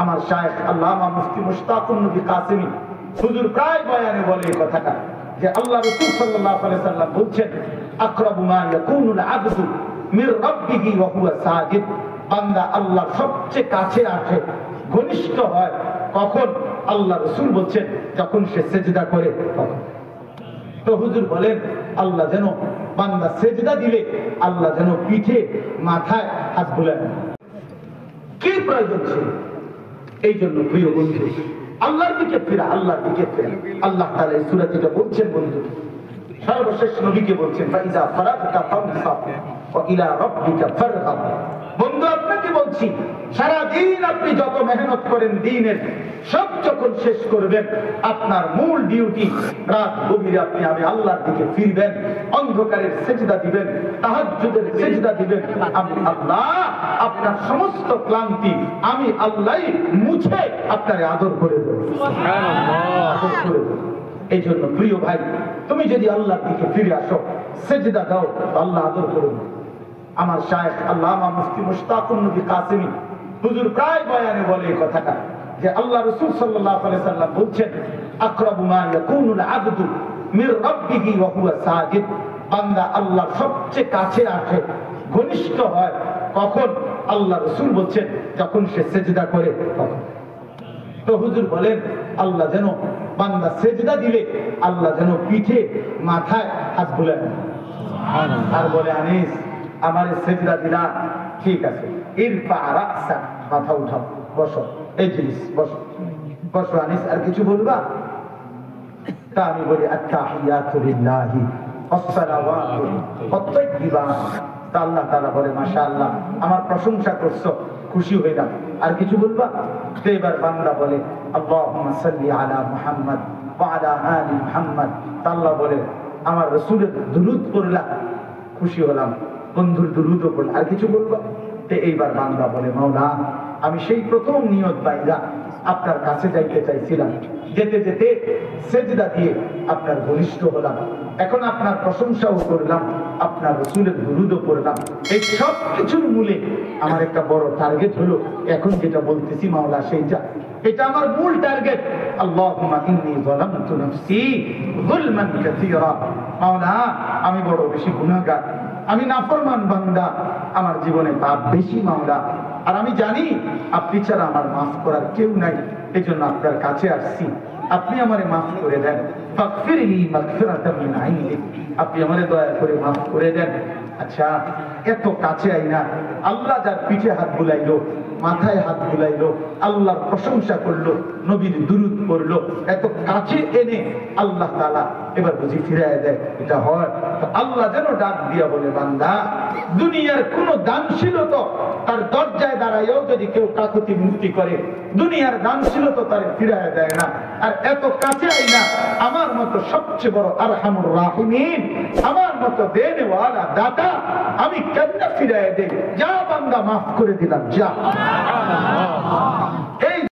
আমার শায়েখ আল্লামা মুফতি মুশতাকুন নবী কাসেমী হুজুর প্রায় বয়ানে বলে এই কথাটা যে আল্লাহ রাসূল সাল্লাল্লাহু আলাইহি সাল্লাম বলছেন আকরাবু মা ইয়াকুনুল আবদু মির রাব্বিহি ওয়া হুয়া সাজিদ। বান্দা আল্লাহর সবচেয়ে কাছে আসে, ঘনিষ্ঠ হয় কখন? আল্লাহ রাসূল বলছেন যখন সে সিজদা করে তখন। তো হুজুর বলেন আল্লাহ যেন বান্দা সিজদা দিলে আল্লাহ যেন পিঠে মাথায় হাত বুলায়। কি প্রয়োজন ছিল? এই জন্য প্রিয় বন্ধু আল্লাহর দিকে ফিরা, আল্লাহর দিকে ফিরা। আল্লাহ তাআলা এই সূরা থেকে বলছেন বন্ধু, সর্বশেষ নবীকে বলছেন ফাইজা ফারাগতা ফানসাব ওয়া ইলা রাব্বিকা ফারগাব। বন্ধু আপনাকে বলছি সারা দিন আপনি যত মেহনত করেন দ্বীনের সব যখন শেষ করবেন আপনার মূল ডিউটি রাত গভীরে আপনি আমি আল্লাহর দিকে ফিরবেন, অন্ধকারের সিজদা দিবেন, তাহাজ্জুদের সিজদা দিবেন। আমি আল্লাহ আপনার সমস্ত ক্লান্তি আমি আল্লাহই মুছে আপনারে আদর করে দেব। সুবহানাল্লাহ। এই জন্য প্রিয় ভাই তুমি যদি আল্লাহর দিকে ফিরে আসো, সিজদা দাও, আল্লাহ আদর করবে। আমার শায়েখ আল্লামা মুফতি মুশতাকুন নবী কাসেমী হুজুর প্রায় বয়ানে বলে এই কথাটা যে আল্লাহ রাসূল সাল্লাল্লাহু আলাইহি সাল্লাম বলছেন আকরাবু মা ইয়াকুনুল আবদু মির রাব্বিহি ওয়া হুয়া সাজিদ। বান্দা আল্লাহর সবচেয়ে কাছে আসে, ঘনিষ্ঠ হয় কখন? আল্লাহ রাসূল বলছেন যখন সে সিজদা করে তখন। তো হুজুর বলেন আল্লাহ যেন বান্দা সিজদা দিলে আল্লাহ যেন পিঠে মাথায় হাত বুলায়। আর বলে আনিস আমার সিজদা দিলা ঠিক আছে, ইরফা রাসা, মাথা উঠাও, বসো, এই জিনিস বসো, বসো আনিস, আর কিছু বলবা? তা আমি বলি আত্তাহিয়াতু লিল্লাহি ওয়াসসালাওয়াতু ওয়াত-তাইয়্যিবাত। তা আল্লাহ তাআলা বলে মাশাআল্লাহ আমার প্রশংসা করছো, খুশি হইলাম, আর কিছু বলবা? তো এবার বান্দা বলে আল্লাহুম্মা সাল্লি আলা মুহাম্মদ ওয়া আলা আলি মুহাম্মদ। তা আল্লাহ বলে আমার রাসূলের দুরূদ পড়লা, খুশি হলাম, বন্ধুর দুরূদও পড়লা, আর কিছু বলবা? তো এইবার বান্দা বলে মাওলা আমি সেই প্রথম নিয়ত বাইরা আপনার কাছে যাইতে চাইছিলাম, যেতে যেতে সিজদা দিয়ে আপনার ঘনিষ্ঠ হলাম, এখন আপনার প্রশংসাও করলাম, আপনার রাসূলের দুরূদও পড়লাম। এই সব কিছুর মূলে আমার একটা বড় টার্গেট হলো এখন যেটা বলতেছি মাওলা সেইটা, এটা আমার মূল টার্গেট। আল্লাহুম্মা ইন্নী যালামতু নাফসি যুলমান কাসীরা। মাওলা আমি বড় বেশি গুনাহগার, আমি নাফরমান বান্দা, আমার জীবনে পাপ বেশি মাওলা, আর আমি জানি আপনি ছাড়া আমার মাফ করার কেউ নাই, এজন্য আপনার কাছে আসছি, আপনি আমারে মাফ করে দেন। ফাগফিরলি মাগফিরাতাম মিন ইনদিক, আপনি আমারে দয়া করে মাফ করে দেন। আচ্ছা এত কাছে আইনা আল্লাহ যার পিঠে হাত বুলাইলো, মাথায় হাত বুলাইলো, আল্লাহর প্রশংসা করলো, নবীর দুরূদ পড়লো, এত কাছে এনে আল্লাহ তাআলা এবার বুঝি ফিরায় দেয়, এটা হয়? তো আল্লাহ যেন ডাক দিয়া বলে বান্দা দুনিয়ার কোন দানশীলতা তার দরজায় দাঁড়ায়ও যদি কেউ কাকুতি মুক্তি করে, দুনিয়ার দানশীলতা তার ফিরায় দেয় না। আর এত কাছে আইনা আমার মতো সবচেয়ে বড় আরহামুর রাহিমিন, আমার মতো দেনেওয়ালা দাতা আমি কেমনে ফিরায় দেই? যা বান্দা মাফ করে দিলাম, যা।